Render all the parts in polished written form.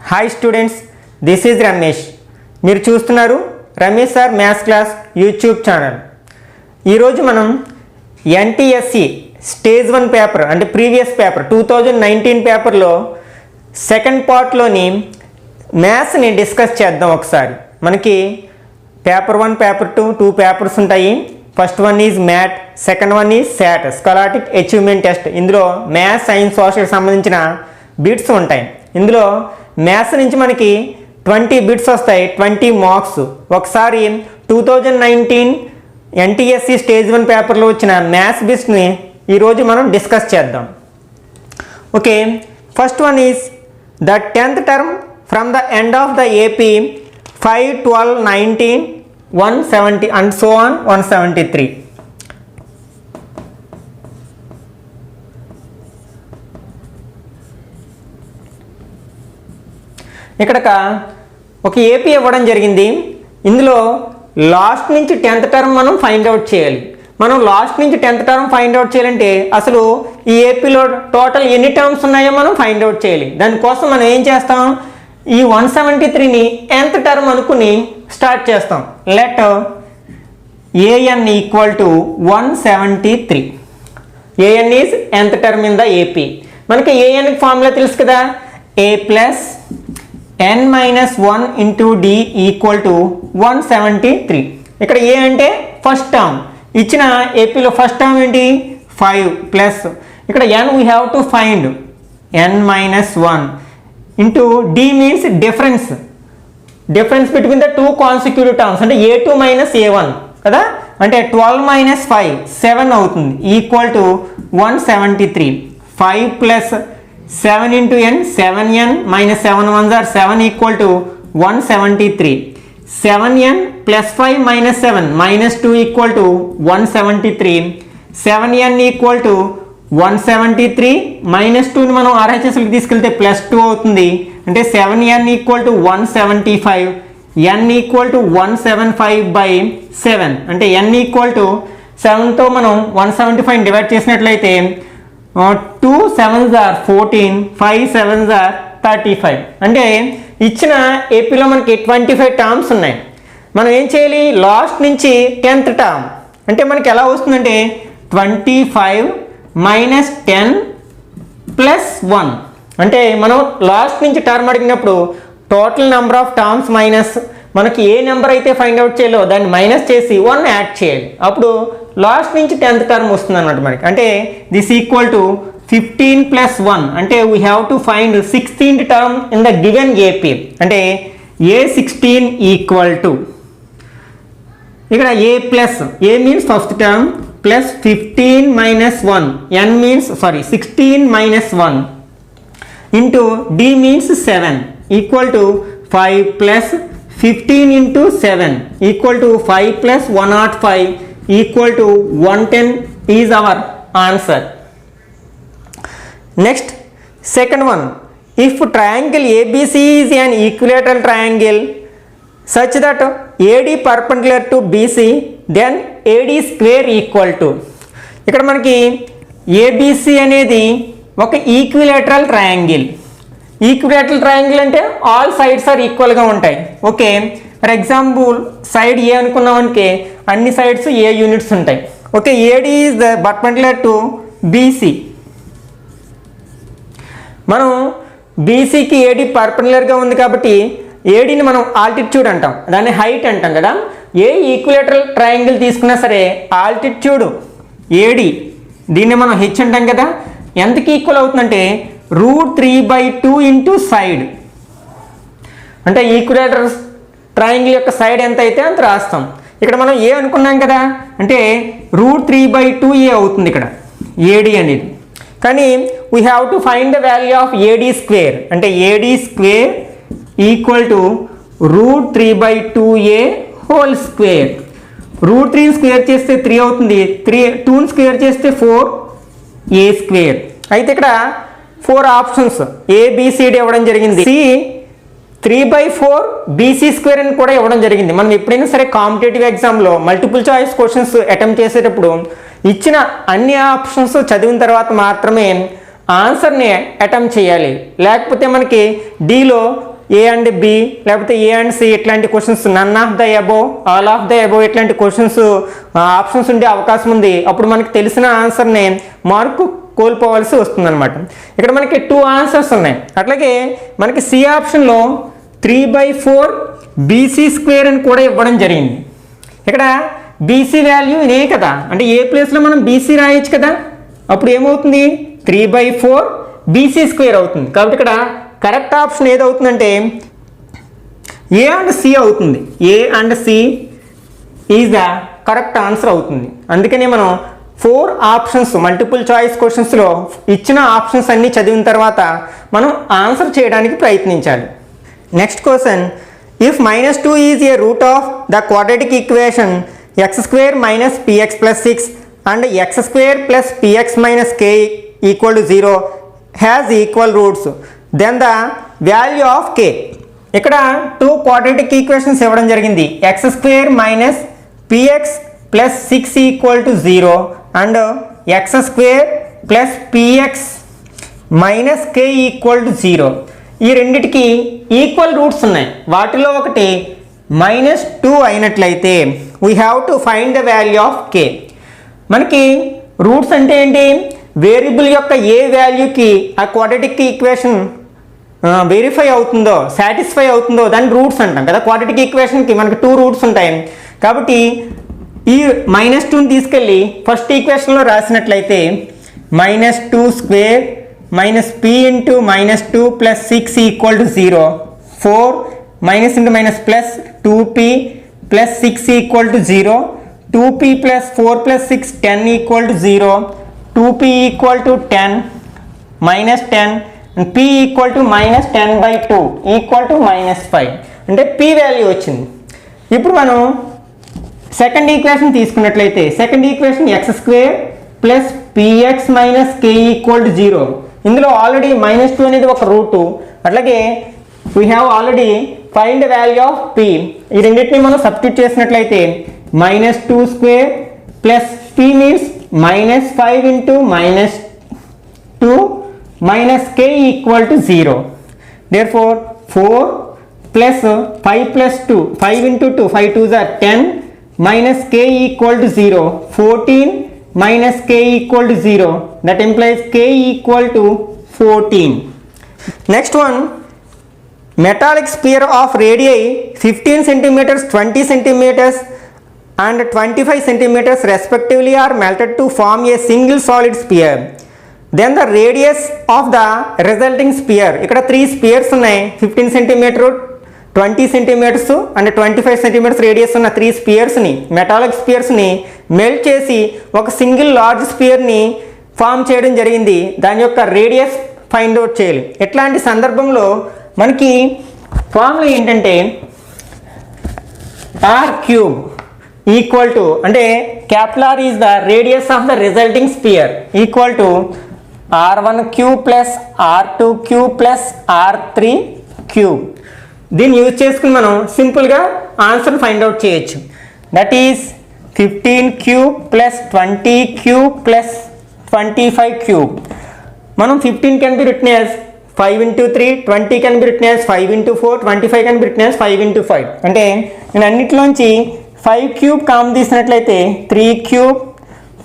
Hi students, this is Ramesh. మీరు చూస్తున్నారు Ramesh sir maths class YouTube channel. ఈరోజు మనం ఎన్టీఎస్సి స్టేజ్ 1 పేపర్ అంటే ప్రీవియస్ పేపర్ 2019 పేపర్లో సెకండ్ పార్ట్లోని మ్యాథ్స్ని డిస్కస్ చేద్దాం. ఒకసారి మనకి పేపర్ 1 పేపర్ 2 పేపర్స్ ఉంటాయి. First one is math, second one is SAT scholastic achievement test. ఇందులో మ్యాథ్స్, సైన్స్, సోషల్ సంబంధించిన బిట్స్ ఉంటాయి. ఇందులో మ్యాథ్స్ నుంచి మనకి 20 బిట్స్ వస్తాయి, 20 మార్క్స్. ఒకసారి 2019 ఎన్టీఎస్సి స్టేజ్ 1 పేపర్లో వచ్చిన మ్యాథ్స్ బిట్స్ని ఈరోజు మనం డిస్కస్ చేద్దాం. Okay, first one is the 10th term from the end of the AP 5, 12, 19, 170 and so on 173. ఇక్కడ ఒక ఏపీ ఇవ్వడం జరిగింది. ఇందులో లాస్ట్ నుంచి 10th టర్మ్ మనం ఫైండ్ అవుట్ చేయాలి. మనం లాస్ట్ నుంచి 10th టర్మ్ ఫైండ్ అవుట్ చేయాలంటే అసలు ఈ ఏపీలో టోటల్ ఎన్ని టర్మ్స్ ఉన్నాయో మనం ఫైండ్ అవుట్ చేయాలి. దానికోసం మనం ఏం చేస్తాం, ఈ 173ని nth టర్మ్ అనుకుని స్టార్ట్ చేస్తాం. Let an equal to 173. an is nth term in the AP. మనకి an ఫార్ములా తెలుసు కదా, a plus n minus 1 into D equal to 173. ఇక్కడ ఏ అంటే ఫస్ట్ టర్మ్. ఇచ్చిన ఏపీలో ఫస్ట్ టర్మ్ ఏంటి 5 ప్లస్ ఇక్కడ n we have to find n minus 1 into D means difference between the 2 consecutive terms అంటే a2 మైనస్ a1 కదా, అంటే 12 minus 5 7 అవుతుంది equal to 173. 5 plus 7 into n 7n minus 7 ones are 7 equal to 173. 7n plus 5 minus 7 minus 2 equal to 173. 7n equal to 173 minus 2 ని మనం RHSకి తీసుకెళ్తే plus 2 అవుతుంది, అంటే 7n equal to 175. n equal to 175 by 7 అంటే n equal to 7తో మనం 175 divide చేసినట్లయితే 2 7s are 14, 5 7s are 35. అంటే ఇచ్చిన ఏపీలో మనకి 25 టర్మ్స్ ఉన్నాయి. మనం ఏం చేయాలి, లాస్ట్ నుంచి 10th టర్మ్ అంటే మనకి ఎలా వస్తుందంటే 25 మైనస్ 10 ప్లస్ 1. అంటే మనం లాస్ట్ నుంచి టర్మ్ అడిగినప్పుడు total number of terms minus మనకి ఏ నెంబర్ అయితే ఫైండ్ అవుట్ చేయాలో దాన్ని మైనస్ చేసి 1 యాడ్ చేయాలి. అప్పుడు లాస్ట్ నుంచి 10th టర్మ్ వస్తుంది అన్నమాట మనకి. అంటే దిస్ ఈక్వల్ టు 15 ప్లస్ 1 అంటే we have to find 16th term in the given AP. అంటే A16 ఈక్వల్ టు ఇక్కడ A plus A means first term plus 15 minus 1 n means 16 minus 1 into D means 7 equal to 5 plus 15 into 7 equal to 5 plus 105 equal to 110 is our answer. Next, second one, if triangle ABC is an equilateral triangle such that AD perpendicular to BC then AD square equal to. ఇక్కడ మనకి ABC అనేది ఒక equilateral triangle. Equilateral triangle అంటే all sides are ఈక్వల్గా ఉంటాయి. Okay, for example side ఏ అనుకున్నామంటే అన్ని sides ఏ units ఉంటాయి. Okay, AD is the perpendicular to BC. మనం బీసీకి ఏడి పర్పెండిక్యులర్గా ఉంది కాబట్టి ఏడిని మనం ఆల్టిట్యూడ్ అంటాం, దాన్ని హైట్ అంటాం కదా. ఏ ఈక్విలేటరల్ ట్రయాంగిల్ తీసుకున్నా సరే ఆల్టిట్యూడ్ ఏడి దీన్ని మనం హెచ్ అంటాం కదా. ఎంతకి ఈక్వల్ అవుతుందంటే √3/2 ఇంటూ సైడ్. అంటే ఈక్విలేటరల్ ట్రయాంగిల్ యొక్క సైడ్ ఎంత అయితే అంత రాస్తాం. ఇక్కడ మనం ఏ అనుకున్నాం కదా, అంటే √3/2 ఏ అవుతుంది ఇక్కడ ఏడి అనేది. కానీ we have to find the value of AD square. అంటే AD square equal to √3/2a whole square. √3 square చేస్తే 3 అవుతుంది, 2 స్క్వేర్ చేస్తే 4a స్క్వేర్. అయితే ఇక్కడ 4 ఆప్షన్స్ ఏబిసిడి ఇవ్వడం జరిగింది. సి 3/4 బీసీ స్క్వేర్ అని కూడా ఇవ్వడం జరిగింది. మనం ఎప్పుడైనా సరే కాంపిటేటివ్ ఎగ్జామ్లో మల్టిపుల్ చాయిస్ క్వశ్చన్స్ అటెంప్ట్ చేసేటప్పుడు ఇచ్చిన అన్ని ఆప్షన్స్ చదివిన తర్వాత మాత్రమే ఆన్సర్ని అటెంప్ట్ చేయాలి. లేకపోతే మనకి డీలో ఏ అండ్ బి లేకపోతే ఏ అండ్ సి ఇట్లాంటి questions, none of the above, all of the above ఇట్లాంటి క్వశ్చన్స్ ఆప్షన్స్ ఉండే అవకాశం ఉంది. అప్పుడు మనకి తెలిసిన ఆన్సర్ని మార్కు కోల్పోవాల్సి వస్తుంది అనమాట. ఇక్కడ మనకి 2 ఆన్సర్స్ ఉన్నాయి. అట్లాగే మనకి సి ఆప్షన్లో 3/4 బీసీ స్క్వేర్ అని కూడా ఇవ్వడం జరిగింది. ఇక్కడ బీసీ వాల్యూ ఇదే కదా, అంటే ఏ ప్లేస్లో మనం బీసీ రాయొచ్చు కదా, అప్పుడు ఏమవుతుంది 3/4 బీసీ స్క్వేర్ అవుతుంది. కాబట్టి ఇక్కడ కరెక్ట్ ఆప్షన్ ఏదవుతుందంటే ఏ అండ్ సి అవుతుంది. A and C is the correct answer అవుతుంది. అందుకనే మనం 4 ఆప్షన్స్ మల్టిపుల్ చాయిస్ క్వశ్చన్స్లో ఇచ్చిన ఆప్షన్స్ అన్నీ చదివిన తర్వాత మనం ఆన్సర్ చేయడానికి ప్రయత్నించాలి. Next question, if -2 is a root of the quadratic equation x² - px + 6 అండ్ x² + px - k = 0 has equal roots, then the value of k. ఇక్కడ 2 క్వాడ్రాటిక్ ఈక్వేషన్స్ ఇవ్వడం జరిగింది. x² - px + 6 = 0 and x² + px - k = 0. ఈ రెండిటికి equal roots ఉన్నాయి. వాటిలో ఒకటి -2 అయినట్లయితే we have to find the value of k. మనకి రూట్స్ అంటే ఏంటి, వేరియబుల్ యొక్క ఏ వాల్యూకి ఆ క్వాడ్రాటిక్ ఈక్వేషన్ వెరిఫై అవుతుందో, సాటిస్ఫై అవుతుందో దాన్ని రూట్స్ అంటాం కదా. క్వాడ్రాటిక్ ఈక్వేషన్కి మనకి 2 రూట్స్ ఉంటాయి. కాబట్టి ఈ -2ని తీసుకెళ్ళి first ఈక్వేషన్లో రాసినట్లయితే -2² - p × -2 + 6 = 0, 4 - × - 2p + 6 = 0, 2p + 4 + 6 10 = 0, 2p = 10 -10 and p = -10/2 = -5. అంటే p వాల్యూ వచ్చింది. ఇప్పుడు మనం సెకండ్ ఈక్వేషన్ తీసుకున్నట్లయితే second equation x² + px - k = 0. ఇందులో ఆల్రెడీ -2 అనేది ఒక రూటు. అట్లాగే we have already find the value of p. ఈ రెండింటిని మనం సబ్స్టిట్యూట్ చేసినట్లయితే -2² + p means -5 × -2 - k = 0. Therefore 4 + 5 + 2, 5 × 2, 5 2s are 10 - k = 0, 14 - k = 0. That implies k = 14. Next one, metallic sphere of radii 15 cm, 20 cm and 25 cm respectively are melted to form a single solid sphere. Then the radius of the resulting sphere, ఇక్కడ 3 spheres ఉన్నాయి. 15 cm, 20 cm and 25 cm radius ఉన్న 3 స్పియర్స్ని, metallic స్పియర్స్ని melt చేసి ఒక single large స్పియర్ని form చేయడం జరిగింది. దాని యొక్క radius find out చేయాలి. ఇట్లాంటి సందర్భంలో మనకి ఫార్ములా ఏంటంటే r³ = అంటే R is the radius of the resulting sphere = r1³ + r2³ + r3³. దీన్ని యూజ్ చేసుకుని మనం సింపుల్గా ఆన్సర్ ఫైండ్ అవుట్ చేయొచ్చు. That is 15³ + 20³ + 25³. మనం 15 can be written as 5 × 3, 20 can be written as 5 × 4, 25 can be written as 5 × 5. అంటే నేను అన్నిటిలోంచి 5³ common తీసినట్లయితే 3³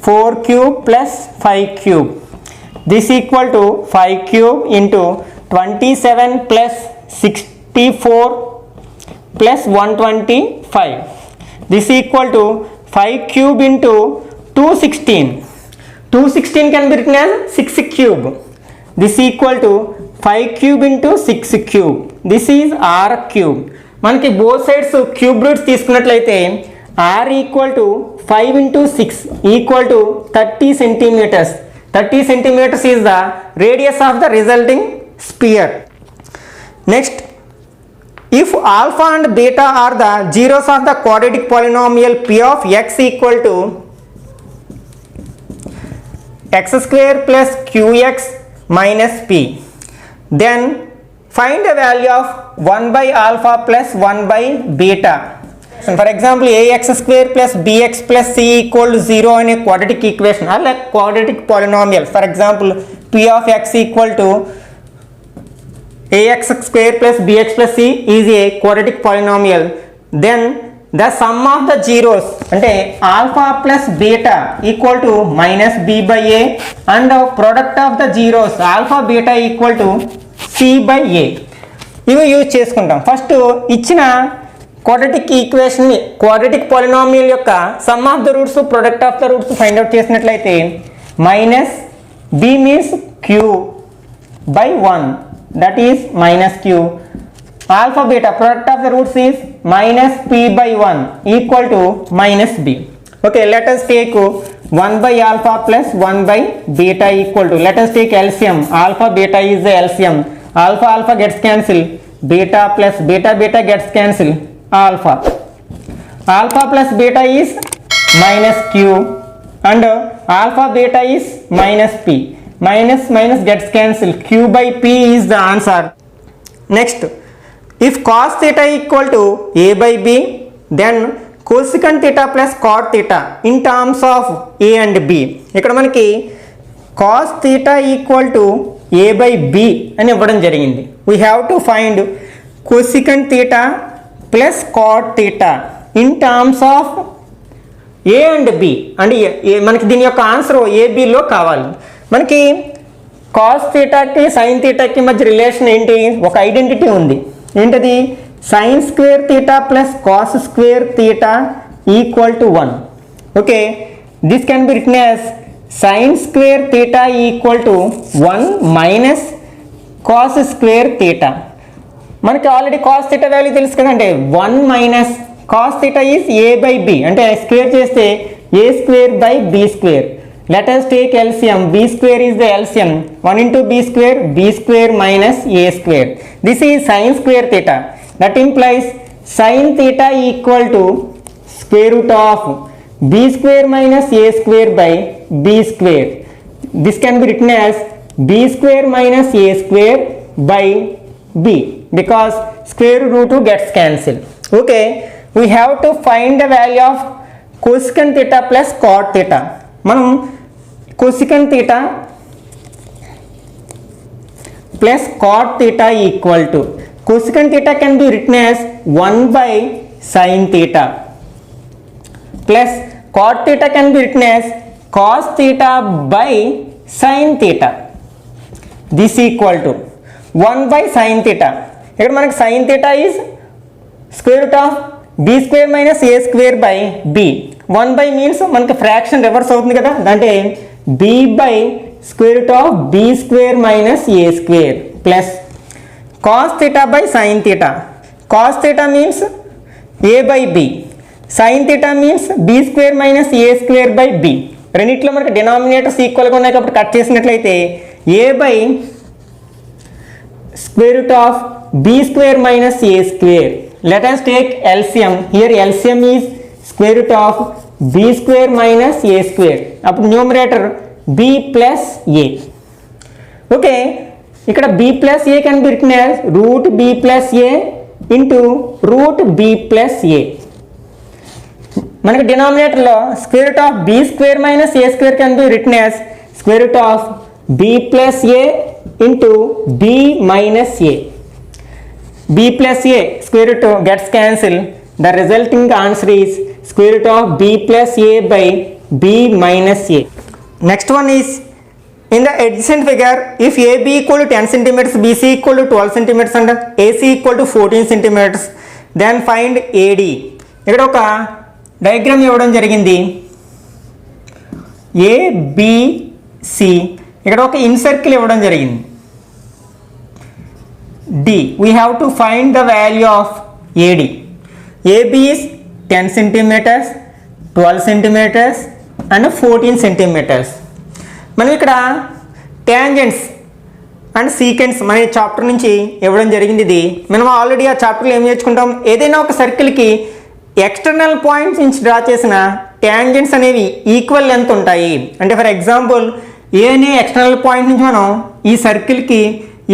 4³ + 5³. This = 5³ × 27 + 64 + 125. This = 5³ × 216. 216 can be written as 6³. This = 5³ × 6³. This is r³. మనకి both sides cube roots తీసుకున్నట్లయితే r = 5 × 6 = 30 centimeters. 30 centimeters is the radius of the resulting sphere. Next, if alpha and beta are the zeros of the quadratic polynomial p of x = x² + qx - p, then find the value of 1/alpha + 1/beta. For example, ax² + bx + c = 0 అనే quadratic equation or like quadratic polynomial. For example, p of x = ax square plus bx plus c is a quadratic polynomial, then the sum of the zeros అంటే alpha plus beta equal to minus b by a and the product of the zeros alpha beta equal to c by a. ఇవి use చేసుకుంటాం. First ఇచ్చిన quadratic equation quadratic polynomial యొక్క sum of the roots product of the roots find out చేసినట్లయితే minus b means q by 1, that is minus q. Alpha beta product of the roots is minus p by 1 equal to minus b. Okay, let us take 1 by alpha plus 1 by beta equal to, let us take LCM. Alpha beta is the LCM. Alpha alpha gets cancelled, beta plus beta beta gets cancelled, alpha. Alpha plus beta is minus q and alpha beta is minus p. Minus minus gets cancelled, q by p is the answer. Next, if cos theta equal to a by b, then cosecant theta plus cot theta in terms of a and b. ఇక్కడ మనకి cos theta equal to a by b అని ఇవ్వడం జరిగింది. We have to find cosecant theta plus cot theta in terms of a and b. అంటే మనకి దీని యొక్క answer ఏబిలో కావాలి. మనకి కాస్ థీటాకి సైన్ థీటాకి మధ్య రిలేషన్ ఏంటి? ఒక ఐడెంటిటీ ఉంది. ఏంటది? Sine square theta plus cos square theta equal to 1. Okay, this can be written as sine square theta equal to 1 minus cos square theta. మనకి ఆల్రెడీ కాస్ థీటా వాల్యూ తెలుసు కదంటే 1 minus cos theta is A by B, అంటే square చేస్తే A square by B square. Let us take LCM. B square is the LCM. 1 into b square minus a square. This is sin square theta. That implies sin theta equal to square root of b square minus a square by b square. This can be written as b square minus a square by b because square root 2 gets cancelled. Okay, we have to find the value of cosecant theta plus cot theta. మనం cosecant theta plus cot theta equal to, cosecant theta can be written as 1 by sin theta plus cot theta can be written as cos theta by sin theta. This equal to 1 by sin theta. ఇక్కడ మనకి sin theta is square root of b square minus a square by b. 1 by means మనకి fraction reverse అవుతుంది కదా, అంటే b by square root of b square minus a square plus cos theta by sin theta. Cos theta means a by b, sin theta means b square minus a square by b. రెండిట్లో మనకి denominators ఈక్వల్గా ఉన్నాయి కాబట్టి cut చేసినట్లయితే a by square root of b square minus a square. Let us take LCM. Here LCM is square root of b square minus a square. అప్పుడు numerator b plus a. Okay, ఇక్కడ b plus a can be written as root b plus a into root b plus a. మనకి డినామినేటర్లో square root of b square minus a square can be written as square root of b plus a into b minus a. b plus a square root gets cancelled. The resulting answer is square root of b plus a by b minus a. Next one is, in the adjacent figure, if AB equal to 10 centimeters, BC equal to 12 centimeters and AC equal to 14 centimeters, then find AD. ఇక్కడ ఒక diagram ఇవ్వడం జరిగింది. ABC, ఇక్కడ ఒక ఇన్సర్కిల్ ఇవ్వడం జరిగింది. D, we have to find the value of AD. AB is 10 centimeters, 12 centimeters and 14 centimeters. మనం ఇక్కడ ట్యాంజెంట్స్ అండ్ సీకెంట్స్ మన చాప్టర్ నుంచి ఇవ్వడం జరిగింది. ఇది మనం ఆల్రెడీ ఆ చాప్టర్లో ఏం నేర్చుకుంటాం, ఏదైనా ఒక సర్కిల్కి ఎక్స్టర్నల్ పాయింట్స్ నుంచి డ్రా చేసిన ట్యాంజెంట్స్ అనేవి ఈక్వల్ లెంత్ ఉంటాయి. అంటే ఫర్ ఎగ్జాంపుల్ ఏ అనే ఎక్స్టర్నల్ పాయింట్ నుంచి మనం ఈ సర్కిల్కి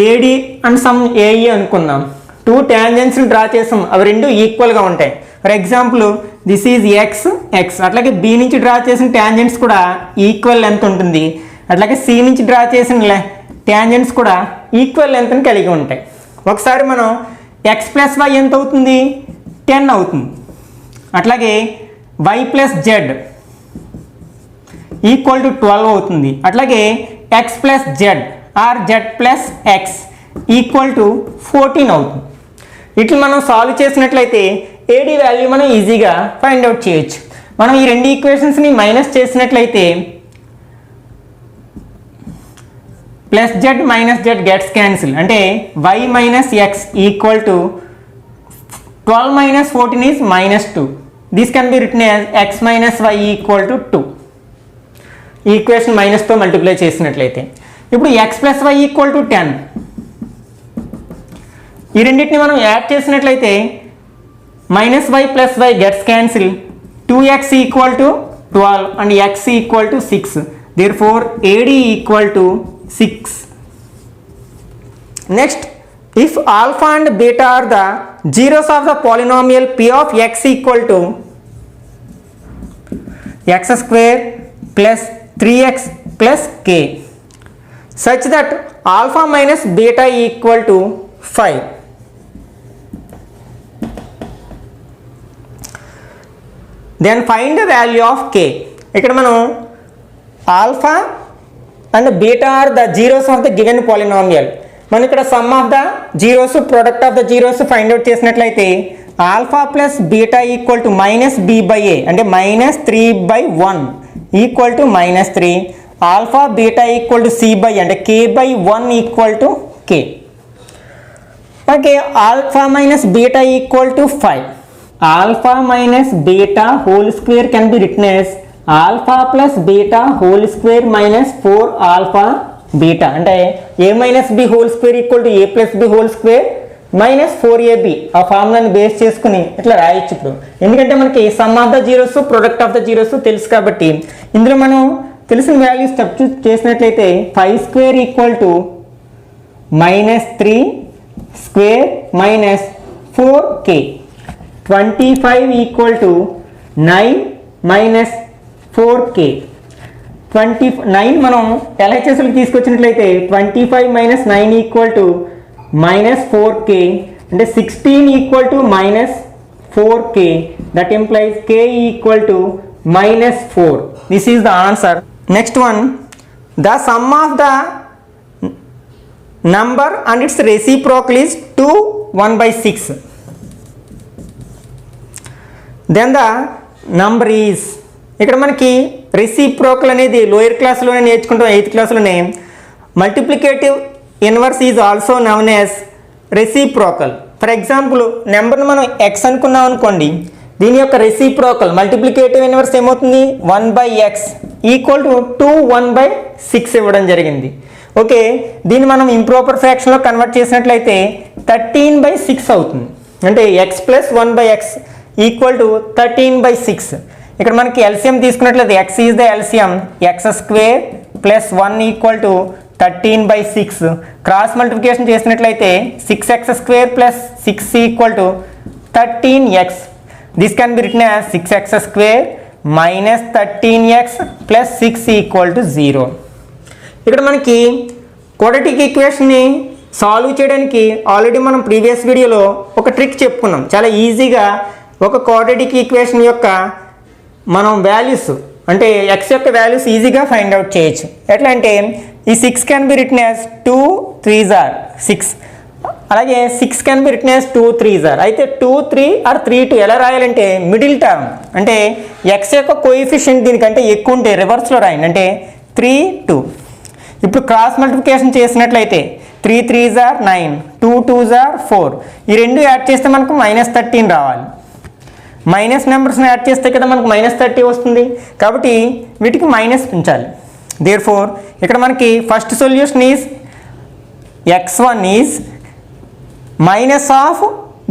ఏడి అండ్ సమ్ ఏఈ అనుకుందాం. 2 ట్యాంజెంట్స్ని డ్రా చేసాం, అవి రెండు ఈక్వల్గా ఉంటాయి. For example this is X X. అట్లాగే బి నుంచి డ్రా చేసిన ట్యాంజెంట్స్ కూడా ఈక్వల్ లెంత్ ఉంటుంది. అట్లాగే సి నుంచి డ్రా చేసిన ట్యాంజెంట్స్ కూడా ఈక్వల్ లెంత్ని కలిగి ఉంటాయి. ఒకసారి మనం ఎక్స్ ప్లస్ వై ఎంత అవుతుంది 10 అవుతుంది. అట్లాగే y plus z equal to 12 అవుతుంది. అట్లాగే x plus z or z plus x equal to 14 అవుతుంది. ఇట్లా మనం సాల్వ్ చేసినట్లయితే ఏడి వాల్యూ మనం ఈజీగా ఫైండ్ అవుట్ చేయొచ్చు. మనం ఈ రెండు ఈక్వేషన్స్ని మైనస్ చేసినట్లయితే plus Z minus Z gets cancel, అంటే Y minus X equal to 12 minus 14 is -2. This can be written as x minus y equal to 2. ఈ ఈక్వేషన్ మైనస్తో మల్టిప్లై చేసినట్లయితే ఇప్పుడు x plus y equal to 10. ఈ రెండింటిని మనం add చేసినట్లయితే minus y plus y gets cancel, 2x equal to 12 and x equal to 6. Therefore AD equal to 6. Next, if alpha and beta are the zeros of the polynomial p of x equal to x square plus 3x plus k such that alpha minus beta equal to 5, then find the value of k. ఇక్కడ మనం alpha and beta are the zeros of the given polynomial. మనం ఇక్కడ sum of the zeros product of the zeros find out చేసినట్లయితే alpha plus beta equal to minus B by A, అంటే -3/1 equal to -3. Alpha beta equal to C by, అంటే k/1 equal to K. Okay, alpha minus beta equal to 5. Alpha minus beta whole square can be written as alpha plus beta whole square minus 4 alpha beta, అంటే A minus B whole square equal to a plus b whole square minus 4ab. ఆ ఫార్ములాని base చేసుకుని ఇట్లా రాయొచ్చు ఇప్పుడు, ఎందుకంటే మనకి sum of the zeros product of the zeros తెలుసు కాబట్టి. ఇందులో మనం తెలిసిన వాల్యూస్ సబ్స్టిట్యూట్ చేసినట్లయితే 5 square equal to -3 square minus 4k, 25 equal to 9 minus 4k. 29 మనం LHSకి తీసుకొచ్చినట్లయితే 25 మైనస్ 9 ఈక్వల్ టు -4k, అంటే 16 equal to -4k. That implies k equal to -4. This is the answer. Next one, the sum of the number and it's reciprocal is 2 1/6. Then the number is, ఇక్కడ మనకి reciprocal అనేది lower క్లాస్లోనే నేర్చుకుంటాం, 8th క్లాస్లోనే. Multiplicative inverse is also known as reciprocal. For example నెంబర్ని మనం x అనుకున్నాం అనుకోండి, దీని యొక్క రెసిప్రోకల్ మల్టిప్లికేటివ్ ఇన్వర్స్ ఏమవుతుంది 1/x ఈక్వల్ టు 2 1/6 ఇవ్వడం జరిగింది. ఓకే, దీన్ని మనం ఇంప్రాపర్ ఫ్రాక్షన్లో కన్వర్ట్ చేసినట్లయితే 13/6 అవుతుంది, అంటే x plus 1/x equal to 13/6. ఇక్కడ మనకి ఎల్సిఎం తీసుకున్నట్లయితే x is the LCM, x square plus 1 equal to 13/6. Cross multiplication చేసినట్లయితే 6x square plus 6 equal to 13x. This can be written as 6x square minus 13x plus 6 equal to 0. ఇక్కడ మనకి quadratic ఈక్వేషన్ని solve చేయడానికి already మనం previous వీడియోలో ఒక trick చెప్పుకున్నాం. చాలా ఈజీగా ఒక క్వాడ్రాటిక్ ఈక్వేషన్ యొక్క మనం వాల్యూస్, అంటే x యొక్క వాల్యూస్ ఈజీగా ఫైండ్ అవుట్ చేయొచ్చు. ఎట్లా అంటే ఈ 6 can be written as 2 3s are 6, అలాగే 6 can be written as 2 3s are. అయితే 2 3 ఆర్ 3 2 ఎలా రాయాలంటే మిడిల్ టర్మ్, అంటే x యొక్క కోఎఫిషియంట్ దీనికంటే ఎక్కువ ఉంటే రివర్స్లో రాయండి, అంటే 3 2. ఇప్పుడు క్రాస్ మల్టిప్లికేషన్ చేసినట్లయితే 3 3s are 9, 2 2s are 4. ఈ రెండు యాడ్ చేస్తే మనకు -13 రావాలి. మైనస్ నెంబర్స్ని యాడ్ చేస్తే కదా మనకు -30 వస్తుంది, కాబట్టి వీటికి మైనస్ ఉంచాలి. దేర్ఫోర్ ఇక్కడ మనకి first solution is x1 is minus of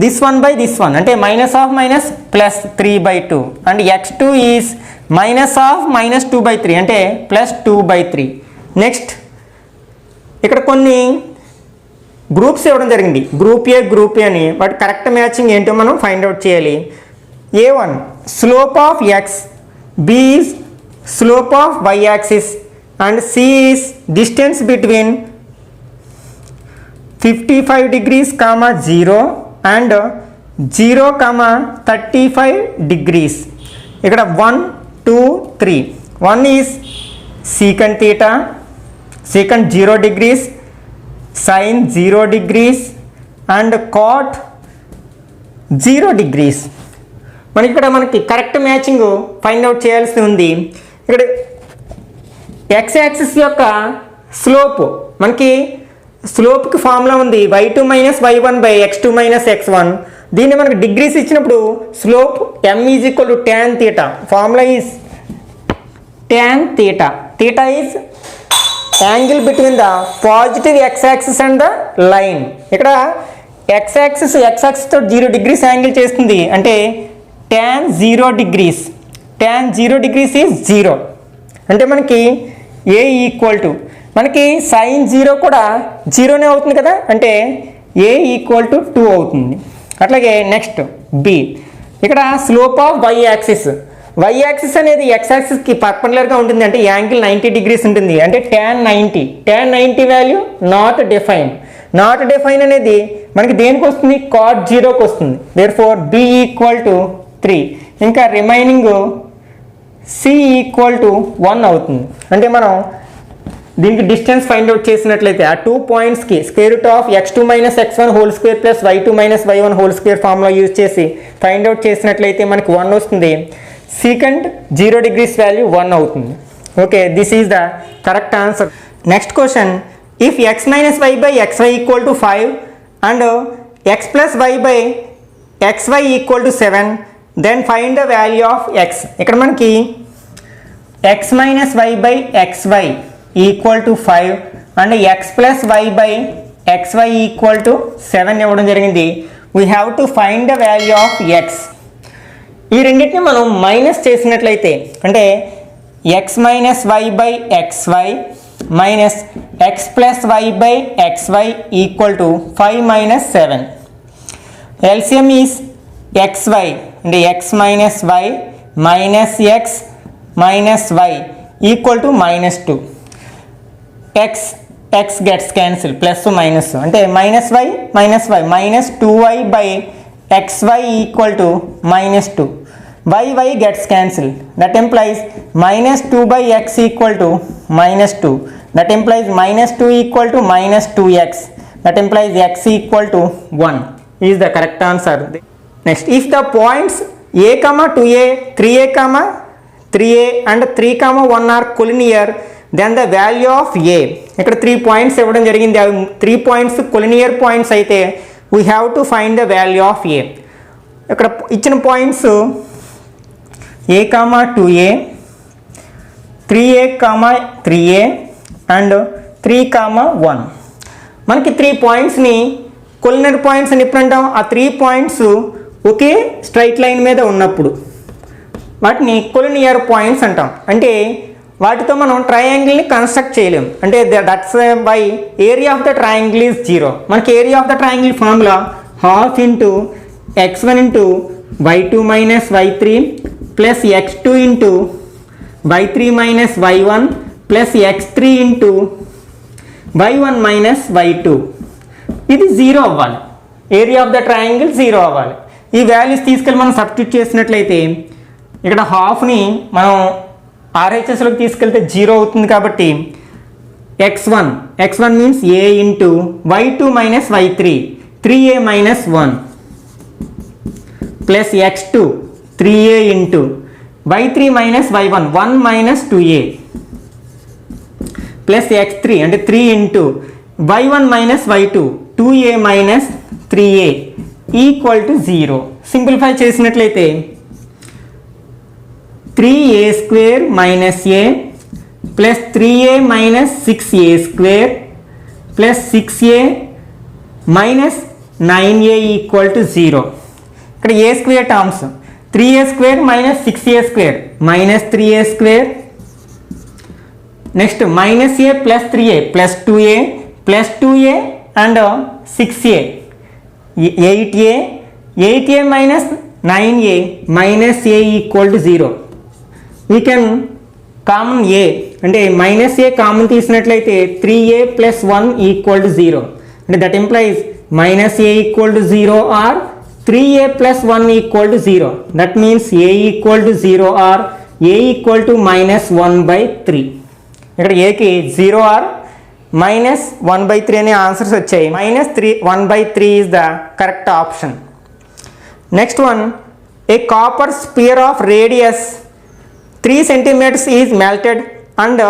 this 1/this 1, అంటే minus of minus plus 3/2, and x2 is minus of -2/3, అంటే ప్లస్ 2/3. నెక్స్ట్ ఇక్కడ కొన్ని గ్రూప్స్ ఇవ్వడం జరిగింది, గ్రూప్ ఏ గ్రూప్ ఏ అని. బట్ కరెక్ట్ మ్యాచింగ్ ఏంటో మనం ఫైండ్ అవుట్ చేయాలి. A1 slope of x, B is slope of y axis, and C is distance between 55 degrees comma 0 and 0 comma 35 degrees. ఇక్కడ 1 2 3. 1 is secant theta, secant 0 degrees, sin 0 degrees and cot 0 degrees. మనకి correct matching find out చేయాల్సి ఉంది. ఇక్కడ X axis యొక్క slope, మనకి స్లోప్కి formula ఉంది y2 minus y1 by x2 minus x1. దీన్ని మనకి డిగ్రీస్ ఇచ్చినప్పుడు slope m is equal to tan theta. Formula is tan theta. theta is angle between the positive x axis and the line. ఇక్కడ x axis తో 0 degrees angle చేస్తుంది, అంటే tan 0 degrees. tan 0 degrees is 0. అంటే మనకి a equal to, మనకి sin 0 కూడా 0నే అవుతుంది కదా, అంటే a ఈక్వల్ టు 2 అవుతుంది. అట్లాగే నెక్స్ట్ b, ఇక్కడ slope of y axis. y axis అనేది x యాక్సిస్కి పర్పెండిక్యులర్గా ఉంటుంది, అంటే యాంగిల్ 90 డిగ్రీస్ ఉంటుంది, అంటే tan 90. tan 90 value not define. Not define అనేది మనకి దేనికి వస్తుంది, cot 0కి వస్తుంది. Therefore b equal to 3. ఇంకా రిమైనింగ్ c ఈక్వల్ టు 1 అవుతుంది. అంటే మనం దీనికి డిస్టెన్స్ ఫైండ్ అవుట్ చేసినట్లయితే ఆ 2 పాయింట్స్కి square root of x2 minus x1 whole square plus y2 minus y1 whole square formula use చేసి ఫైండ్ అవుట్ చేసినట్లయితే మనకి 1 వస్తుంది. సీకంట్ 0 డిగ్రీస్ వాల్యూ 1 అవుతుంది. Okay, this is the correct answer. Next question, if x minus y by xy equal to 5 and x plus y by xy equal to 7, then find the value of x. ఇక్కడ మనకి x minus y by xy equal to 5 and x plus y by xy equal to 7 ఇవ్వడం జరిగింది. We have to find the value of x. ఈ రెండింటిని మనం minus చేసినట్లయితే, అంటే x minus y by xy minus x plus y by xy equal to 5 minus 7. LCM is xy, అంటే x minus y minus x minus y equal to minus 2. x gets cancel, plus minus, అంటే minus y minus 2y by xy equal to minus 2. y gets cancel, that implies minus 2 by x equal to minus 2. That implies minus 2 equal to minus 2x. That ఎంప్లైజ్ x equal to 1 is the correct answer. Next, if the points a, 2a, 3a, 3a and 3, 1 are collinear, then the value of a. ఇక్కడ 3 points ఇవ్వడం జరిగింది. అవి 3 points collinear points అయితే we have to find the value of a. ఇక్కడ ఇచ్చిన points a, 2a, 3a, 3a and 3, 1. మనకి 3 పాయింట్స్ని collinear points అని ఎప్పుడు అంటాం, ఆ 3 పాయింట్స్ ఒకే స్ట్రైట్ లైన్ మీద ఉన్నప్పుడు వాటిని కొలినియర్ పాయింట్స్ అంటాం. అంటే వాటితో మనం ట్రయాంగిల్ని కన్స్ట్రక్ట్ చేయలేం, అంటే that's by area of the triangle is 0. మనకి area of the triangle formula half into x1 into y2 minus y3 plus x2 into y3 minus y1 plus x3 into y1 minus y2. ఇది 0 అవ్వాలి, area of the triangle 0 అవ్వాలి. ఈ values తీసుకెళ్ళి మనం substitute చేసినట్లయితే ఇక్కడ హాఫ్ని మనం ఆర్హెచ్ఎస్లోకి తీసుకెళ్తే 0 అవుతుంది. కాబట్టి x1 means a into y2 minus y3 3a minus 1 plus x2 3a into y3 minus y1 1 minus 2a plus x3 అంటే 3 into y1 minus y2 2a minus 3a equal to 0. Simplify చేసినట్లయితే 3a square minus a plus 3a minus 6a square plus 6a minus 9a equal to 0. ఇక్కడ a square terms 3a square minus 6a square minus 3a square, next minus a plus 3a plus 2a plus 2a and 6a 8a minus 9a minus a equal to 0. We can common a, అంటే minus a common తీసినట్లయితే 3a plus 1 equal to 0. అంటే that implies minus a equal to 0 or 3a plus 1 equal to 0. That means a equal to 0 or a equal to minus 1 by 3. ఇక్కడ ఏకి 0 are minus 1 by 3 అనే answers వచ్చాయి. Minus 1 by 3 is the correct option. Next one, a copper sphere of radius 3 centimeters is melted and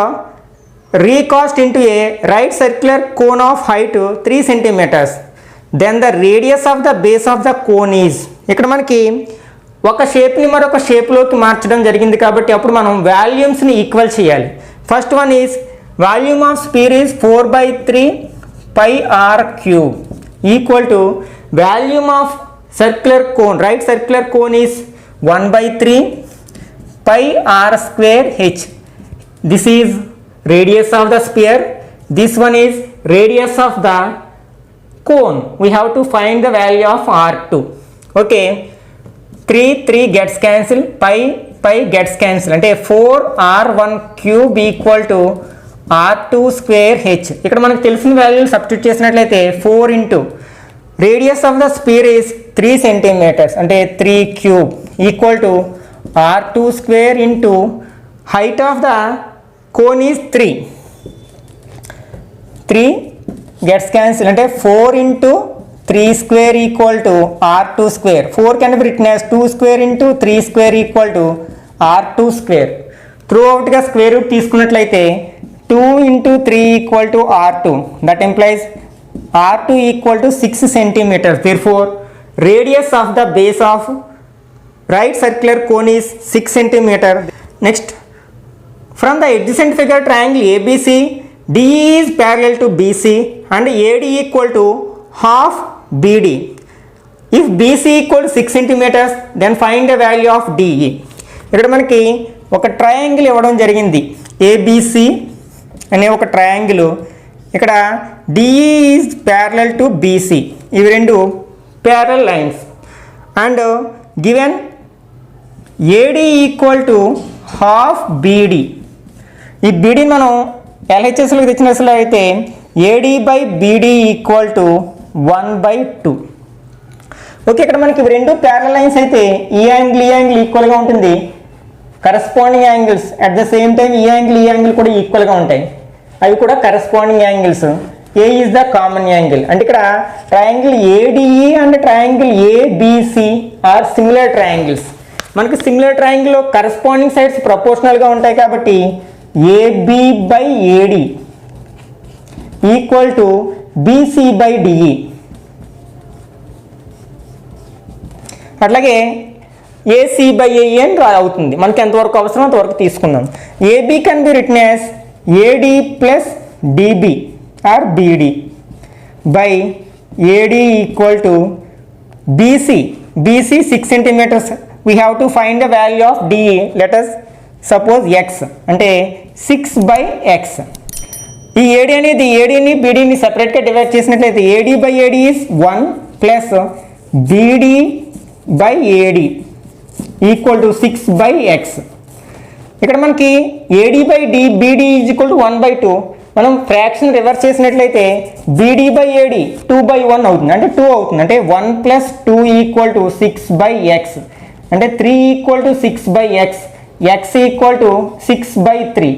recast into a right circular cone of height 3 centimeters. Then the radius of the base of the cone is. ఇక్కడ మనకి ఒక షేప్ని మరొక షేప్లోకి మార్చడం జరిగింది కాబట్టి అప్పుడు మనం వాల్యూమ్స్ని ఈక్వల్ చేయాలి. First one is volume of sphere is 4/3 pi r cube equal to volume of circular cone right circular cone is 1/3 pi r square h. This is radius of the sphere. This one is radius of the cone. We have to find the value of r2. Okay, 3 gets cancelled, pi gets cancelled అంటే 4r1 cube equal to r2 square h. ఇక్కడ మనకు తెలిసిన value substitute చేసినట్లయితే 4 into radius of the sphere is 3 centimeters అంటే 3 cube equal to r2 square into height of the cone is 3 gets cancelled అంటే 4 into 3 square equal to r2 square. 4 can be written as 2 square into 3 square equal to r2 square. Throughout గా square root తీసుకున్నట్లయితే 2 into 3 equal to r2. That implies r2 equal to 6 centimeters. Therefore, radius of the base of right circular cone is 6 centimeters. Next, from the adjacent figure triangle ABC, DE is parallel to BC and AD equal to half BD. If BC equal to 6 centimeters, then find the value of DE. ఇక్కడ మనకి ఒక triangle ఇవ్వడం జరిగింది. ABC అనే ఒక triangle. ఇక్కడ DE is parallel to BC. ఇవి రెండు parallel lines. And given AD equal to half BD. ఈ బీడీని మనం ఎల్హెచ్ఎస్లోకి తెచ్చినట్లు అయితే AD by beedi equal to 1/2. Okay, ఇక్కడ మనకి రెండు ప్యారలల్ లైన్స్ అయితే ఈ యాంగిల్ ఈక్వల్గా ఉంటుంది. Corresponding angles at the same time ఈ యాంగిల్ కూడా ఈక్వల్గా ఉంటాయి. అవి కూడా corresponding angles. A is the common angle. అంటే ఇక్కడ triangle ADE and triangle ABC are similar triangles. మనకి సిమిలర్ ట్రయాంగిల్లో కరస్పాండింగ్ సైడ్స్ ప్రపోర్షనల్గా ఉంటాయి కాబట్టి AB by AD equal to BC by DE. అట్లాగే ఏసీ బై ఏఈ అని అవుతుంది. మనకి ఎంతవరకు అవసరం అంతవరకు తీసుకుందాం. AB can be written as AD plus DB are BD by AD equal to BC. BC 6 centimeters. We have to find the value of DE. Let us suppose x అంటే 6/x. ఈ AD అనేది ఏడీని బీడీని సెపరేట్గా divide చేసినట్లయితే AD by AD is 1 plus BD by AD equal to 6/x. ఇక్కడ మనకి AD by D BD is equal to 1/2. మనం fraction reverse చేసినట్లయితే beedi by AD 2/1 అవుతుంది, అంటే 2 అవుతుంది. అంటే 1 ప్లస్ 2 ఈక్వల్ టు 6/x. అంటే 3 equal to 6/x. x equal to 6/3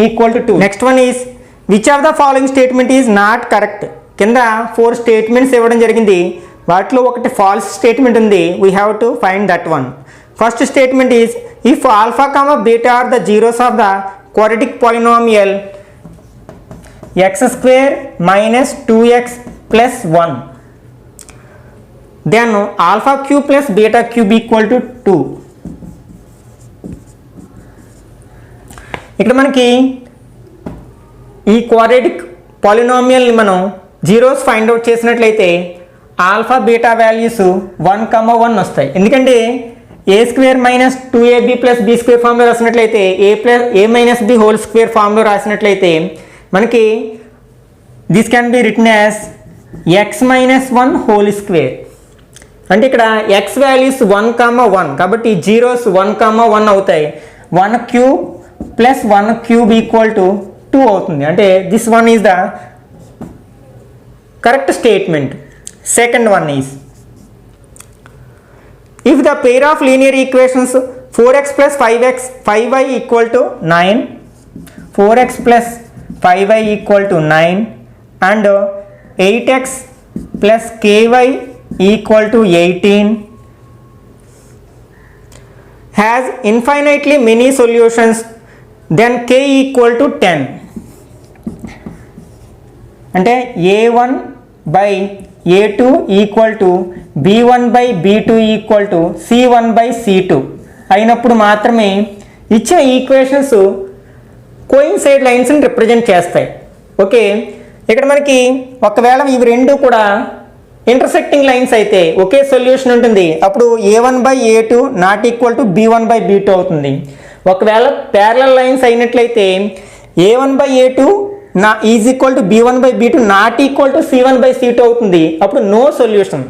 equal to 2. Next one is which of the following statement is not correct. కింద 4 statements ఇవ్వడం జరిగింది. వాటిలో ఒకటి ఫాల్స్ స్టేట్మెంట్ ఉంది. We have to find that one. First statement is if alpha comma beta are the zeros of the quadratic polynomial x² minus 2x plus 1, then alpha cube plus beta cube equal to 2. ఇక్కడ మనకి ఈ quadratic పాలినామియల్ని మనం zeros find out చేసినట్లయితే alpha beta values 1,1 వస్తాయి. ఎందుకంటే a² minus 2ab plus b² ఫామ్లో రాసినట్లయితే a minus b whole square ఫామ్లో రాసినట్లయితే మనకి this can be written as x minus 1 whole square. అంటే ఇక్కడ x వాల్యూస్ 1,1 కాబట్టి జీరోస్ 1,1 అవుతాయి. 1 cube plus 1 cube equal to 2 అవుతుంది. అంటే this one is the correct statement. Second one is, if the pair of linear equations 4x plus 5y equal to 9, 4x plus 5y equal to 9 and 8x plus ky equal to 18 has infinitely many solutions, then k equal to 10. అంటే a1 by a2 equal to b1 by b2 equal to c1 by c2 అయినప్పుడు మాత్రమే ఇచ్చిన equations coincide లైన్స్ని represent చేస్తాయి. Okay, ఇక్కడ మనకి ఒకవేళ ఇవి రెండు కూడా ఇంటర్సెక్టింగ్ లైన్స్ అయితే ఒకే సొల్యూషన్ ఉంటుంది. అప్పుడు a1 by a2 not equal to b1 by b2 అవుతుంది. ఒకవేళ ప్యారలల్ లైన్స్ అయినట్లయితే a1 by a2 is equal to b1 by b2 not equal to c1 by c2 అవుతుంది. అప్పుడు నో సొల్యూషన్,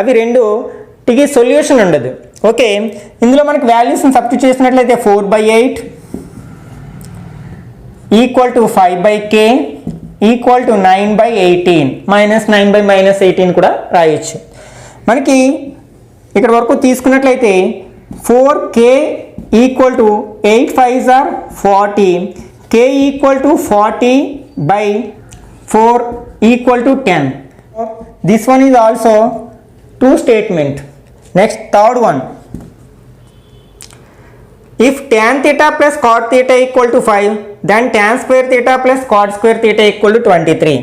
అవి రెండు టికి సొల్యూషన్ ఉండదు. ఓకే, ఇందులో మనకి వాల్యూస్ని సబ్స్టిట్యూట్ చేసినట్లయితే 4/8 equal to 5/k equal to 9/18 -9/-18 కూడా రాయొచ్చు. మనకి ఇక్కడ వరకు తీసుకున్నట్లయితే 4k equal to 8 5s are 40, k equal to 40/4 equal to 10. This one is also true statement. Next, third one, if tan theta plus cot theta equal to 5, then tan square theta plus cot square theta equal to 23.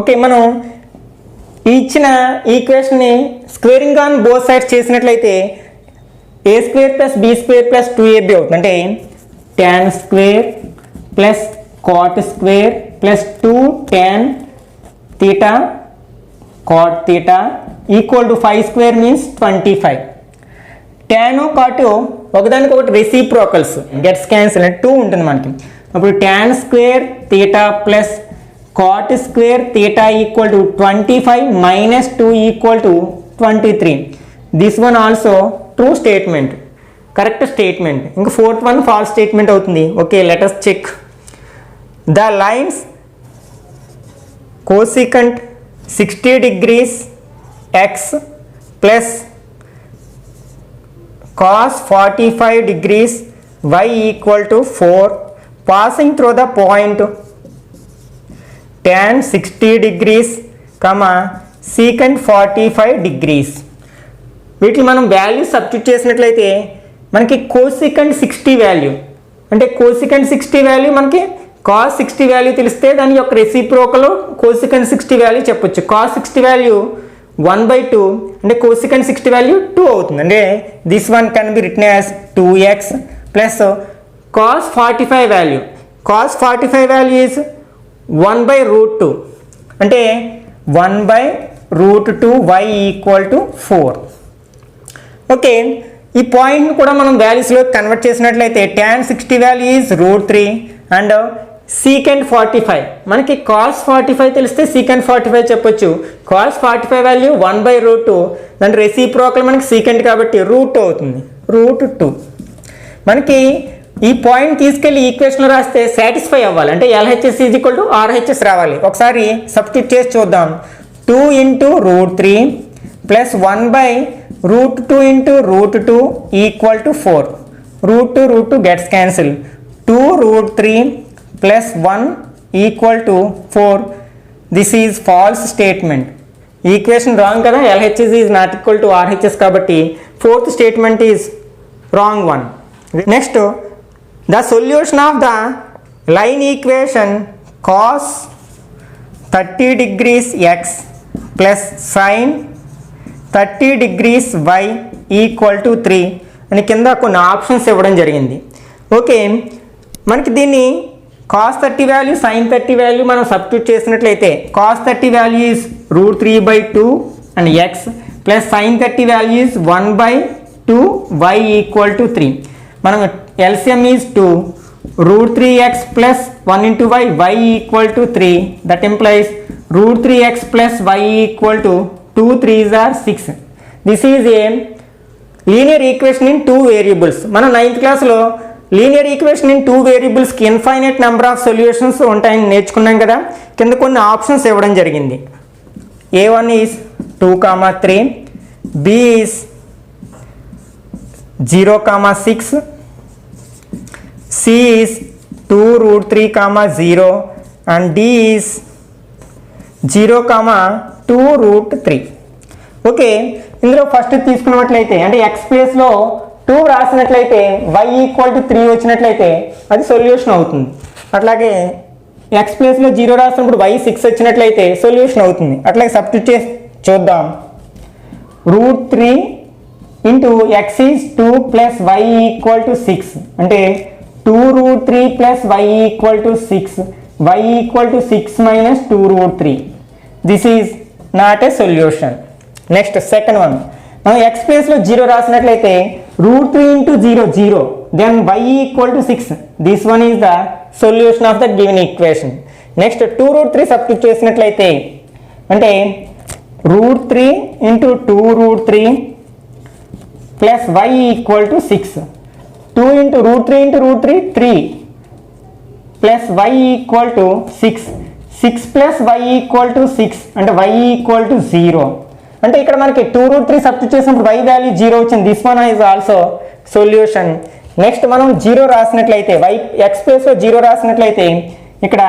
Okay, మనం ఇచ్చిన ఈక్వేషన్ని squaring on both sides చేసినట్లయితే a square plus b square plus 2ab అవుతుంది. అంటే tan square plus cot square plus 2 tan theta cot theta equal to 5 square means 25. tan cot ఒకదానికి ఒకటి reciprocals, gets cancel అంటే 2 ఉంటుంది మనకి. అప్పుడు tan square theta plus cot square theta equal to 25 minus 2 equal to 23. This one also true statement, correct statement. ఇంకా fourth one false statement అవుతుంది. Okay, let us check. The lines cosecant 60 degrees x plus cos 45 degrees y equal to 4 passing through the point tan 60 degrees secant 45 degrees. వీటిని మనం value substitute చేసినట్లయితే మనకి కోసికంట్ 60 value, అంటే కోసికంట్ 60 value మనకి cos 60 value తెలిస్తే దాని యొక్క రెసిప్రోకల్ కోసికంట్ 60 వాల్యూ చెప్పొచ్చు. కాస్ 60 వాల్యూ 1/2 అంటే కోసికంట్ 60 వాల్యూ 2 అవుతుంది. అంటే this one can be written as 2x plus cos 45 value, cos 45 value is 1/√2 అంటే 1/√2 y ఈక్వల్ టు 4. ఓకే, ఈ పాయింట్ని కూడా మనం వాల్యూస్లో కన్వర్ట్ చేసినట్లయితే tan 60 value is √3 and secant 45, మనకి cos 45 తెలిస్తే secant 45 చెప్పొచ్చు. cos 45 వాల్యూ 1/√2, దాని రెసిప్రోకల్ మనకి secant కాబట్టి √2 అవుతుంది, √2. మనకి ఈ పాయింట్ తీసుకెళ్ళి ఈక్వేషన్లో రాస్తే సాటిస్ఫై అవ్వాలి, అంటే LHS is equal to RHS రావాలి. ఒకసారి సబ్స్టిట్యూట్ చేసి చూద్దాం. 2 × √3 plus 1/√2 × √2 equal to 4. √2 gets cancel. 2√3 plus 1 equal to 4. This is false statement. Equation wrong kada, LHS is not equal to RHS kabatti fourth statement is wrong one. Next, the solution of the line equation cos 30 degrees x plus sin 30 degrees y equal to 3 అని కింద కొన్ని options ఇవ్వడం జరిగింది. Okay, మనకి దీన్ని cos 30 value sin 30 value మనం substitute చేసినట్లయితే cos 30 value is √3/2 and x plus sin 30 value is 1/2 y equal to 3. మనం LCM is 2, √3x plus 1 × y equal to 3. That implies √3x plus y equal to 2 3s are 6. This is a linear equation in 2 variables. మనం 9th క్లాస్లో linear equation in 2 వేరియబుల్స్కి infinite number of solutions ఉంటాయని నేర్చుకున్నాం కదా. కింద కొన్ని options ఇవ్వడం జరిగింది. A1 is 2, 3, B is 0, 6, C is 2√3, 0 and D is 0, 2√3. Okay, ఇందులో ఫస్ట్ తీసుకున్నట్లయితే అంటే ఎక్స్ ప్లేస్లో 2 రాసినట్లయితే y = 3 వచ్చినట్లయితే అది సొల్యూషన్ అవుతుంది. అట్లాగే ఎక్స్ ప్లేస్లో 0 రాసినప్పుడు y 6 వచ్చినట్లయితే సొల్యూషన్ అవుతుంది. అట్లాగే సబ్స్టిట్యూట్ చేసి చూద్దాం. √3 into x is 2 plus y = 6 అంటే 2√3 plus y = 6, y = 6 minus 2√3. This is not a solution. Next second one, మనం ఎక్స్ ప్లేస్లో 0 రాసినట్లయితే √3 into 0, 0, then y = 6. This one is the solution of the given equation. Next 2√3 substitute చేసినట్లయితే అంటే √3 into 2√3 plus y = 6, 2 into √3 into √3 3 plus y = 6, 6 plus y = 6 అంటే y = 0. అంటే ఇక్కడ మనకి 2√3 substitute చేసినప్పుడు y వాల్యూ 0 వచ్చింది. This one is also solution. Next మనం 0 రాసినట్లయితే X ప్లేస్లో 0 రాసినట్లయితే ఇక్కడ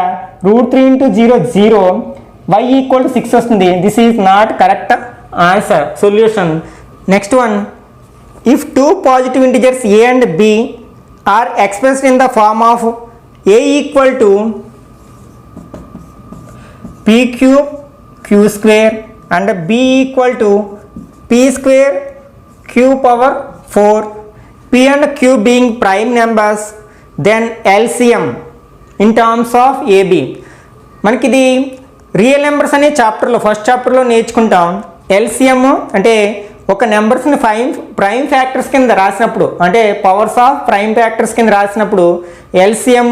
√3 ఇంటూ 0, 0, y = 6 వస్తుంది. This is not correct answer, solution. Next one, if 2 positive integers a and b are expressed in the form of a = p³ q² and b = p² q⁴, p and q being prime numbers, then LCM in terms of AB. మనకి ఇది real numbers అనే చాప్టర్లో first చాప్టర్లో నేర్చుకుంటాం. LCM అంటే ఒక నెంబర్స్ని prime factors కింద రాసినప్పుడు అంటే పవర్స్ ఆఫ్ ప్రైమ్ ఫ్యాక్టర్స్ కింద రాసినప్పుడు LCM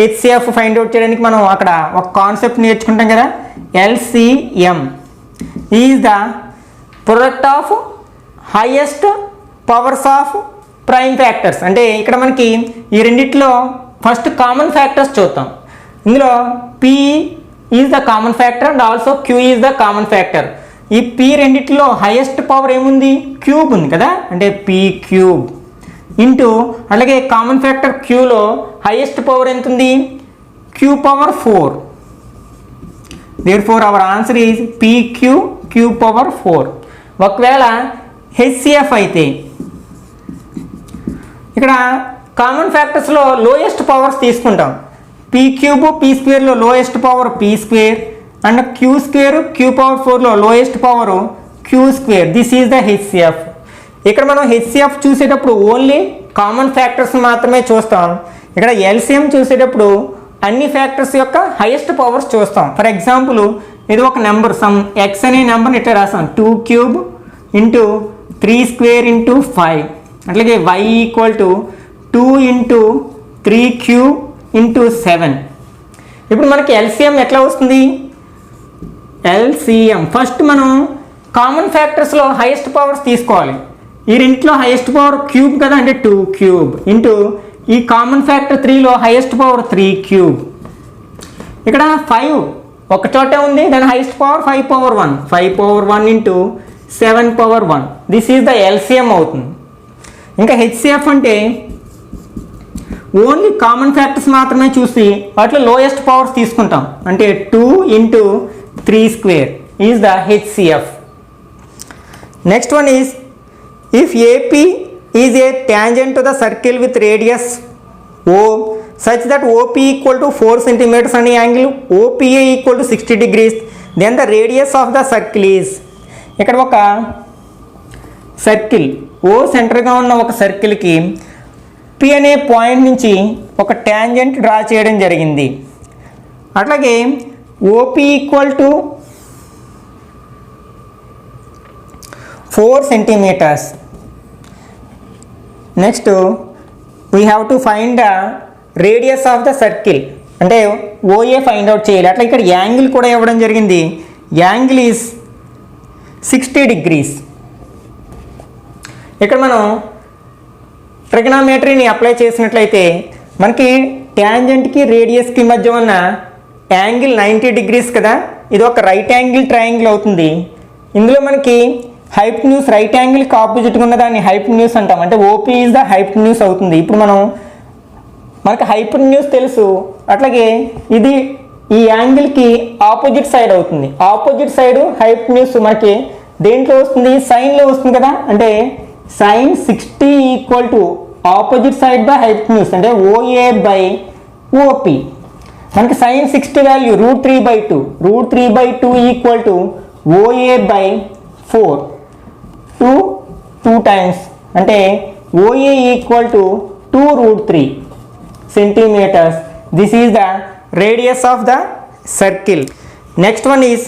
HCF ఫైండ్ అవుట్ చేయడానికి మనం అక్కడ ఒక కాన్సెప్ట్ నేర్చుకుంటాం కదా. LCM is the product of highest powers of prime factors. అంటే ఇక్కడ మనకి ఈ రెండిట్లో ఫస్ట్ కామన్ ఫ్యాక్టర్స్ చూద్దాం. ఇందులో P is the common factor and also Q is the common factor. ఈ P రెండిట్లో హైయెస్ట్ పవర్ ఏముంది? క్యూబ్ ఉంది కదా, అంటే P³ ఇంటూ అలాగే కామన్ ఫ్యాక్టర్ Qలో హైయెస్ట్ పవర్ ఎంత ఉంది? Q⁴. therefore our answer is PQ Q⁴. ఒకవేళ HCF అయితే ఇక్కడ కామన్ ఫ్యాక్టర్స్లో లోయెస్ట్ పవర్స్ తీసుకుంటాం. P³ P² లో lowest power P² and Q² Q⁴లో lowest power Q². This is the HCF. ఇక్కడ మనం HCF చూసేటప్పుడు ఓన్లీ కామన్ ఫ్యాక్టర్స్ మాత్రమే చూస్తాం. ఇక్కడ LCM చూసేటప్పుడు అన్ని ఫ్యాక్టర్స్ యొక్క హైయెస్ట్ పవర్స్ చూస్తాం. ఫర్ ఎగ్జాంపుల్ ఇది ఒక నెంబర్ సమ్ x అనే నెంబర్ని ఇట్లా రాస్తాం 2³ ఇంటూ 3² ఇంటూ 5. అట్లాగే y = 2 ఇంటూ 3³ ఇంటూ 7. ఇప్పుడు మనకి LCM ఎట్లా వస్తుంది? LCM ఫస్ట్ మనం కామన్ ఫ్యాక్టర్స్లో హైయెస్ట్ పవర్స్ తీసుకోవాలి. ఈ రెండింటిలో హైయెస్ట్ పవర్ క్యూబ్ కదా, అంటే 2³ ఇంటూ ఈ కామన్ ఫ్యాక్టర్ 3లో హైయెస్ట్ పవర్ 3³. ఇక్కడ 5 ఒక చోటే ఉంది, దాని highest power 5⁴1, 5⁴1 into 7⁴1. This is the LCM అవుతుంది. ఇంకా HCF అంటే ఓన్లీ కామన్ ఫ్యాక్టర్స్ మాత్రమే చూసి వాటిలో లోయెస్ట్ పవర్స్ తీసుకుంటాం. అంటే 2 into 3² is the HCF. Next one is if AP is a tangent to the circle with radius O such that OP = 4 cm and angle OPA = 60 degrees, then the radius of the circle is. ఇక్కడ ఒక circle O సెంటర్గా ఉన్న ఒక సర్కిల్కి P అనే point నుంచి ఒక tangent draw చేయడం జరిగింది. అట్లాగే OP = 4 centimeters. Next we have to find the radius of the circle, అంటే OA ఫైండ్ అవుట్ చేయాలి. అట్లా ఇక్కడ యాంగిల్ కూడా ఇవ్వడం జరిగింది. Angle is 60 degrees. ఇక్కడ మనం ట్రిగనామెట్రీని అప్లై చేసినట్లయితే మనకి ట్యాంజెంట్కి రేడియస్కి మధ్య ఉన్న యాంగిల్ 90 degrees కదా, ఇది ఒక రైట్ యాంగిల్ ట్రయాంగిల్ అవుతుంది. ఇందులో మనకి హైపోటెన్యూస్ రైట్ యాంగిల్కి ఆపోజిట్గా ఉన్న దాన్ని హైపోటెన్యూస్ అంటాం, అంటే ఓపీ ఈజ్ ద హైపోటెన్యూస్ అవుతుంది. ఇప్పుడు మనకి హైపోటెన్యూస్ తెలుసు, అట్లాగే ఇది ఈ యాంగిల్కి ఆపోజిట్ సైడ్ అవుతుంది. ఆపోజిట్ సైడ్ హైపోటెన్యూస్ మనకి దేంట్లో వస్తుంది, సైన్లో వస్తుంది కదా, అంటే sin 60 equal to opposite side by hypotenuse అంటే ఓఏ బై ఓపీ. మనకి sin 60 value √3/2, √3/2 equal to OA by 4, 2 times అంటే ఓఏ equal to 2√3 centimeters. This is the radius of the circle. Next one is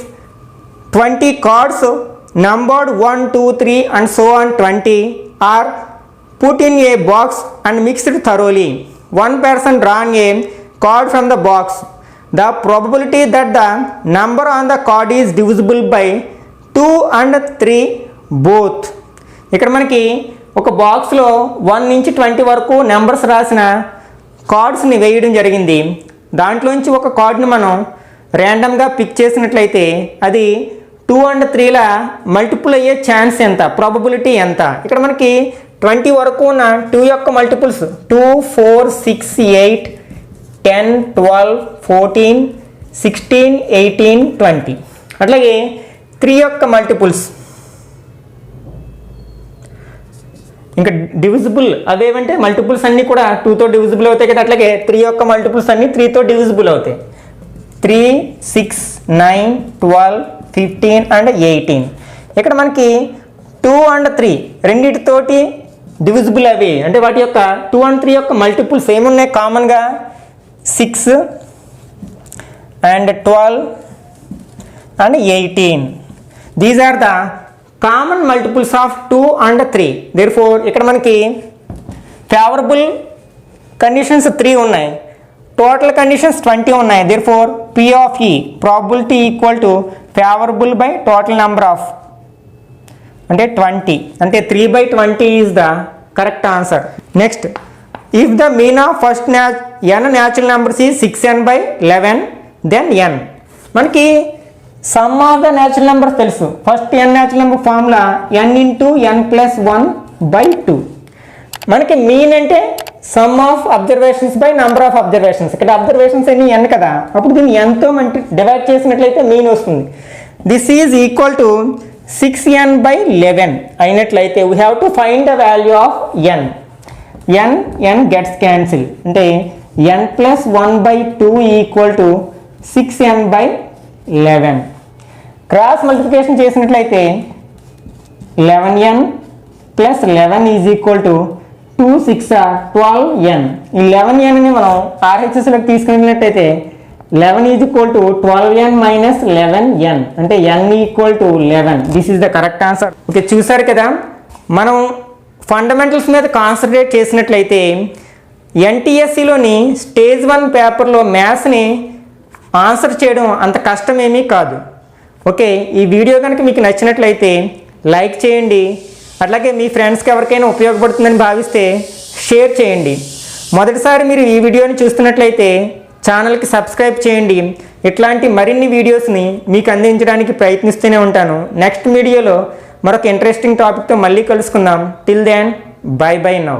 20 cards numbered 1, 2, 3 and so on 20 are put in a box and mixed thoroughly. One person drawn a card from the box. The probability that the number on the card is divisible by 2 and 3 both. ఇక్కడ మనకి ఒక బాక్స్లో 1 నుంచి 20 వరకు numbers రాసిన కార్డ్స్ని వేయడం జరిగింది. దాంట్లోంచి ఒక కార్డ్ని మనం ర్యాండమ్గా పిక్ చేసినట్లయితే అది 2 and 3ల మల్టిపుల్ అయ్యే ఛాన్స్ ఎంత, ప్రాబబిలిటీ ఎంత. ఇక్కడ మనకి 20 వరకు ఉన్న 2 యొక్క మల్టిపుల్స్ 2, 4, 6, 8, 10, 12, 14, 16, 18, 20. అట్లాగే 3 యొక్క మల్టిపుల్స్ ఇంకా డివిజిబుల్ అవేవంటే మల్టిపుల్స్ అన్నీ కూడా 2తో డివిజిబుల్ అవుతాయి కదా, అట్లాగే 3 యొక్క మల్టిపుల్స్ అన్నీ 3తో డివిజిబుల్ అవుతాయి. 3, 6, 9, 12, 15 and 18. ఇక్కడ మనకి 2 and 3 రెండిటితోటి డివిజిబుల్ అవి, అంటే వాటి యొక్క 2 and 3 యొక్క మల్టిపుల్స్ ఏమున్నాయి కామన్గా 6 and 12 and 18. These are the common multiples of 2 and 3. Therefore ఇక్కడ మనకి ఫేవరబుల్ కండిషన్స్ 3 ఉన్నాయి, టోటల్ కండిషన్స్ 20 ఉన్నాయి. Therefore P of E probability equal to favorable by total number of అంటే 20, అంటే 3/20 is the correct answer. Next, if the mean of first n natural numbers is 6n/11 then n. మనకి sum of the natural numbers తెలుసు. First n natural number formula n × n+1/2. మనకి mean అంటే sum of observations by number of observations. ఇక్కడ observations అన్ని n కదా, అప్పుడు దీన్ని nతో డివైడ్ చేసినట్లయితే మీన్ వస్తుంది. This is equal to 6n/11 అయినట్లయితే we have to find the value of n gets cancel, అంటే n+1/2 equal to 6n/11. Cross multiplication చేసినట్లయితే 11n + 11 is equal to 2, 6 are 12n. ఈ 11nని మనం RHSలోకి తీసుకున్నట్లయితే 11 is equal to 12n - 11n అంటే n equal to 11. This is the correct answer. Okay, చూసారు కదా, మనం fundamentals మీద కాన్సన్ట్రేట్ చేసినట్లయితే NTSCలోని స్టేజ్ 1 పేపర్లో మ్యాథ్స్ని ఆన్సర్ చేయడం అంత కష్టమేమీ కాదు. ఓకే, ఈ వీడియో కనుక మీకు నచ్చినట్లయితే లైక్ చేయండి, అట్లాగే మీ ఫ్రెండ్స్కి ఎవరికైనా ఉపయోగపడుతుందని భావిస్తే షేర్ చేయండి. మొదటిసారి మీరు ఈ వీడియోని చూస్తున్నట్లయితే ఛానల్కి సబ్స్క్రైబ్ చేయండి. ఇట్లాంటి మరిన్ని వీడియోస్ని మీకు అందించడానికి ప్రయత్నిస్తూనే ఉంటాను. నెక్స్ట్ వీడియోలో మరొక ఇంట్రెస్టింగ్ టాపిక్తో మళ్ళీ కలుసుకుందాం. Till then bye now.